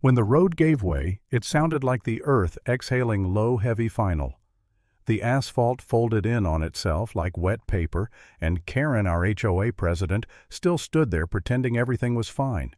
When the road gave way, it sounded like the earth exhaling low, heavy final. The asphalt folded in on itself like wet paper, and Karen, our HOA president, still stood there pretending everything was fine.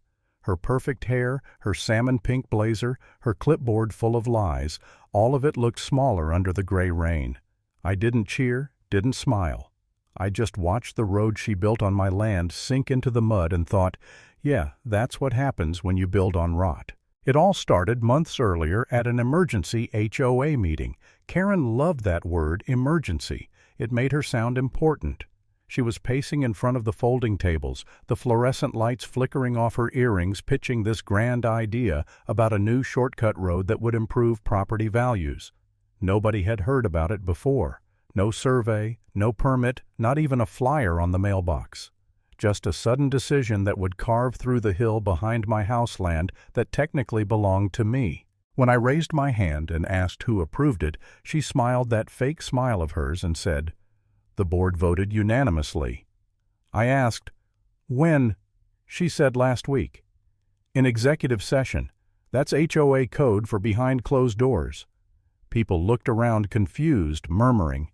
Her perfect hair, her salmon-pink blazer, her clipboard full of lies, all of it looked smaller under the gray rain. I didn't cheer, didn't smile. I just watched the road she built on my land sink into the mud and thought, yeah, that's what happens when you build on rot. It all started months earlier at an emergency HOA meeting. Karen loved that word, emergency. It made her sound important. She was pacing in front of the folding tables, the fluorescent lights flickering off her earrings, pitching this grand idea about a new shortcut road that would improve property values. Nobody had heard about it before. No survey, no permit, not even a flyer on the mailbox. Just a sudden decision that would carve through the hill behind my house land that technically belonged to me. When I raised my hand and asked who approved it, she smiled that fake smile of hers and said, "The board voted unanimously." I asked, "When?" She said, "Last week." "In executive session. That's HOA code for behind closed doors." People looked around confused, murmuring.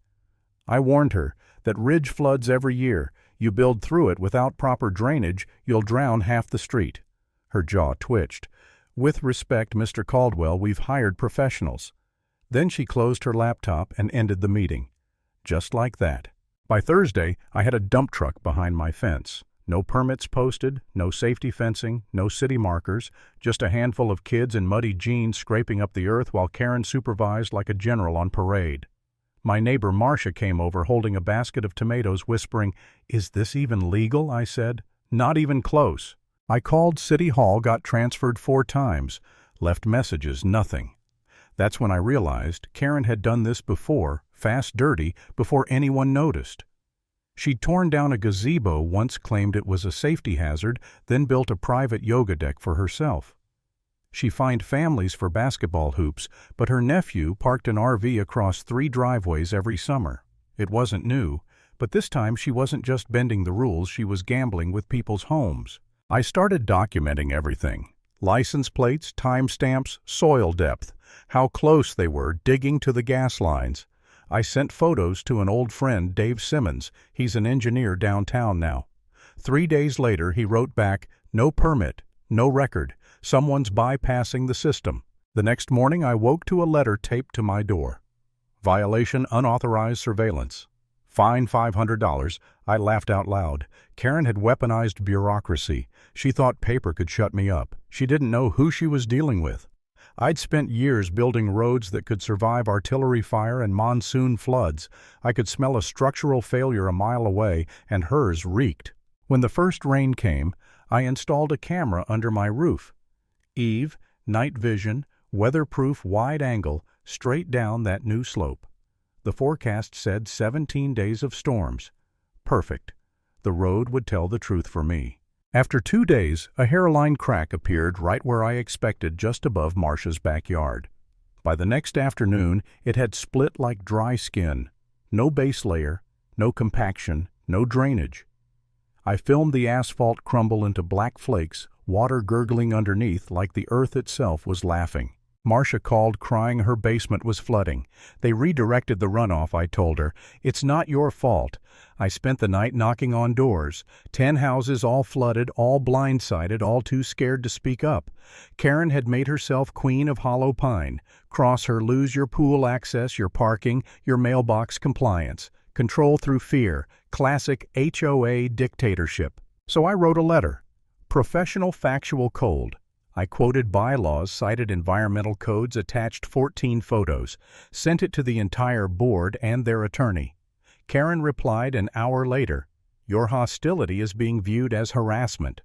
I warned her that ridge floods every year. You build through it without proper drainage, you'll drown half the street. Her jaw twitched. "With respect, Mr. Caldwell, we've hired professionals." Then she closed her laptop and ended the meeting. Just like that. By Thursday, I had a dump truck behind my fence. No permits posted, no safety fencing, no city markers, just a handful of kids in muddy jeans scraping up the earth while Karen supervised like a general on parade. My neighbor Marcia came over holding a basket of tomatoes, whispering, "Is this even legal?" I said. "Not even close." I called City Hall, got transferred 4 times, left messages, nothing. That's when I realized Karen had done this before, fast dirty, before anyone noticed. She'd torn down a gazebo once, claimed it was a safety hazard, then built a private yoga deck for herself. She fined families for basketball hoops, but her nephew parked an RV across 3 driveways every summer. It wasn't new, but this time she wasn't just bending the rules, she was gambling with people's homes. I started documenting everything. License plates, timestamps, soil depth, how close they were, digging to the gas lines. I sent photos to an old friend, Dave Simmons. He's an engineer downtown now. 3 days later, he wrote back, "No permit, no record. Someone's bypassing the system." The next morning, I woke to a letter taped to my door. Violation, unauthorized surveillance. Fine $500. I laughed out loud. Karen had weaponized bureaucracy. She thought paper could shut me up. She didn't know who she was dealing with. I'd spent years building roads that could survive artillery fire and monsoon floods. I could smell a structural failure a mile away, and hers reeked. When the first rain came, I installed a camera under my roof. Eve, night vision, weatherproof wide angle, straight down that new slope. The forecast said 17 days of storms. Perfect. The road would tell the truth for me. After 2 days, a hairline crack appeared right where I expected, just above Marcia's backyard. By the next afternoon, it had split like dry skin. No base layer, no compaction, no drainage. I filmed the asphalt crumble into black flakes, water gurgling underneath like the earth itself was laughing. Marcia called, crying her basement was flooding. They redirected the runoff, I told her. "It's not your fault." I spent the night knocking on doors. 10 houses, all flooded, all blindsided, all too scared to speak up. Karen had made herself queen of Hollow Pine. Cross her, lose your pool access, your parking, your mailbox compliance. Control through fear. Classic HOA dictatorship. So I wrote a letter. Professional, factual, cold. I quoted bylaws, cited environmental codes, attached 14 photos, sent it to the entire board and their attorney. Karen replied an hour later, "Your hostility is being viewed as harassment."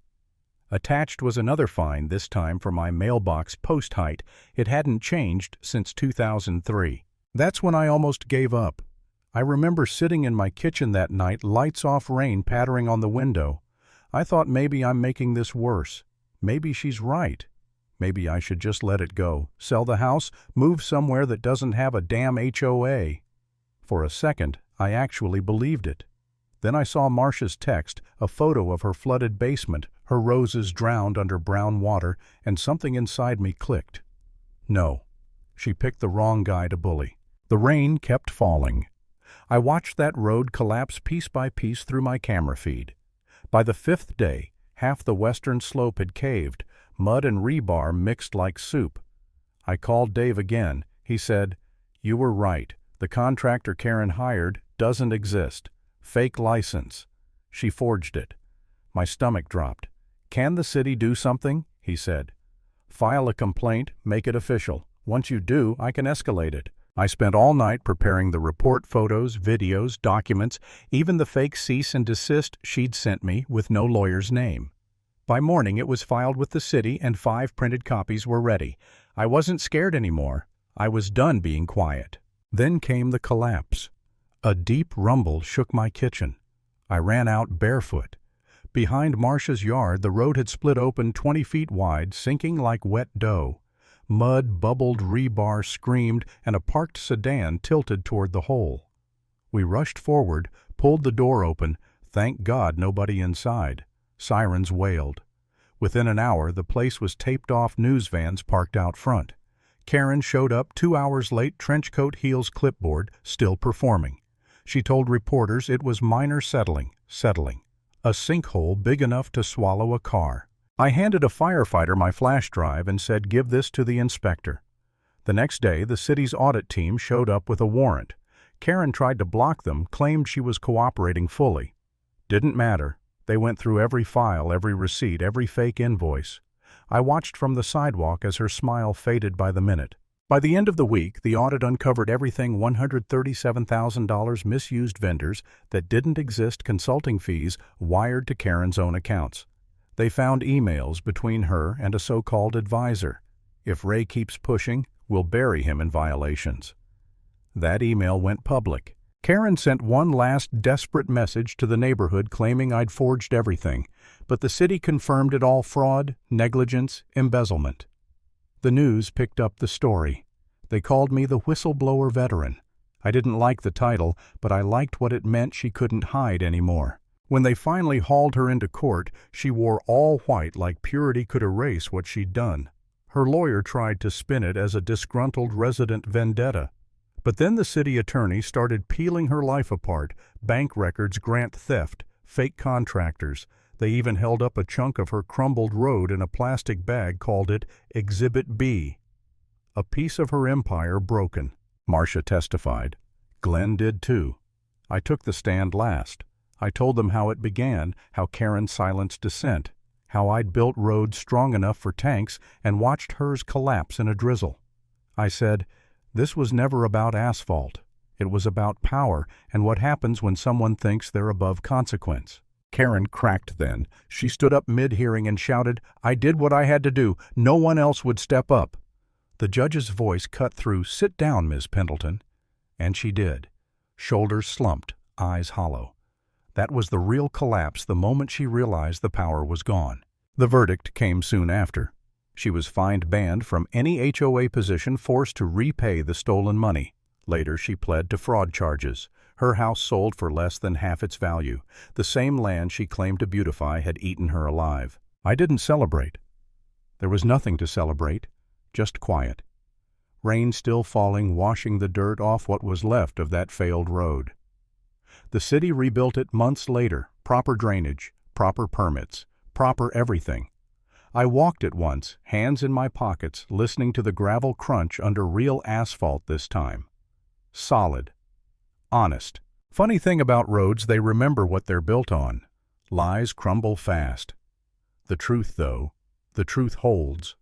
Attached was another fine, this time for my mailbox post height. It hadn't changed since 2003. That's when I almost gave up. I remember sitting in my kitchen that night, lights off, rain pattering on the window. I thought, maybe I'm making this worse. Maybe she's right. Maybe I should just let it go, sell the house, move somewhere that doesn't have a damn HOA. For a second, I actually believed it. Then I saw Marcia's text, a photo of her flooded basement, Her roses drowned under brown water, and something inside me clicked. No, she picked the wrong guy to bully. The rain kept falling. I watched that road collapse piece by piece through my camera feed. By the 5th day, half the western slope had caved, mud and rebar mixed like soup. I called Dave again. He said, "You were right. The contractor Karen hired doesn't exist. Fake license. She forged it." My stomach dropped. "Can the city do something?" he said. "File a complaint, make it official. Once you do, I can escalate it." I spent all night preparing the report photos, videos, documents, even the fake cease and desist she'd sent me with no lawyer's name. By morning it was filed with the city and 5 printed copies were ready. I wasn't scared anymore. I was done being quiet. Then came the collapse. A deep rumble shook my kitchen. I ran out barefoot. Behind Marcia's yard, the road had split open 20 feet wide, sinking like wet dough. Mud, bubbled rebar screamed, and a parked sedan tilted toward the hole. We rushed forward, pulled the door open. Thank God nobody inside. Sirens wailed. Within an hour, the place was taped off news vans parked out front. Karen showed up 2 hours late, trenchcoat, heels, clipboard, still performing. She told reporters it was minor settling. A sinkhole big enough to swallow a car. I handed a firefighter my flash drive and said, "Give this to the inspector." The next day, the city's audit team showed up with a warrant. Karen tried to block them, claimed she was cooperating fully. Didn't matter. They went through every file, every receipt, every fake invoice. I watched from the sidewalk as her smile faded by the minute. By the end of the week, the audit uncovered everything: $137,000 misused vendors that didn't exist, consulting fees wired to Karen's own accounts. They found emails between her and a so-called advisor. "If Ray keeps pushing, we'll bury him in violations." That email went public. Karen sent one last desperate message to the neighborhood claiming I'd forged everything, but the city confirmed it all fraud, negligence, embezzlement. The news picked up the story. They called me the whistleblower veteran. I didn't like the title, but I liked what it meant. She couldn't hide anymore. When they finally hauled her into court, she wore all white like purity could erase what she'd done. Her lawyer tried to spin it as a disgruntled resident vendetta. But then the city attorney started peeling her life apart: bank records, grant theft, fake contractors. They even held up a chunk of her crumbled road in a plastic bag, called it Exhibit B. A piece of her empire broken. Marcia testified. Glenn did too. I took the stand last. I told them how it began, how Karen silenced dissent, how I'd built roads strong enough for tanks and watched hers collapse in a drizzle. I said, this was never about asphalt. It was about power and what happens when someone thinks they're above consequence. Karen cracked then. She stood up mid-hearing and shouted, "I did what I had to do. No one else would step up." The judge's voice cut through, "Sit down, Ms. Pendleton." And she did. Shoulders slumped, eyes hollow. That was the real collapse the moment she realized the power was gone. The verdict came soon after. She was fined, banned from any HOA position, forced to repay the stolen money. Later she pled to fraud charges. Her house sold for less than half its value. The same land she claimed to beautify had eaten her alive. I didn't celebrate. There was nothing to celebrate, just quiet. Rain still falling, washing the dirt off what was left of that failed road. The city rebuilt it months later, proper drainage, proper permits, proper everything. I walked it once, hands in my pockets, listening to the gravel crunch under real asphalt this time. Solid. Honest. Funny thing about roads, they remember what they're built on. Lies crumble fast. The truth, though, the truth holds.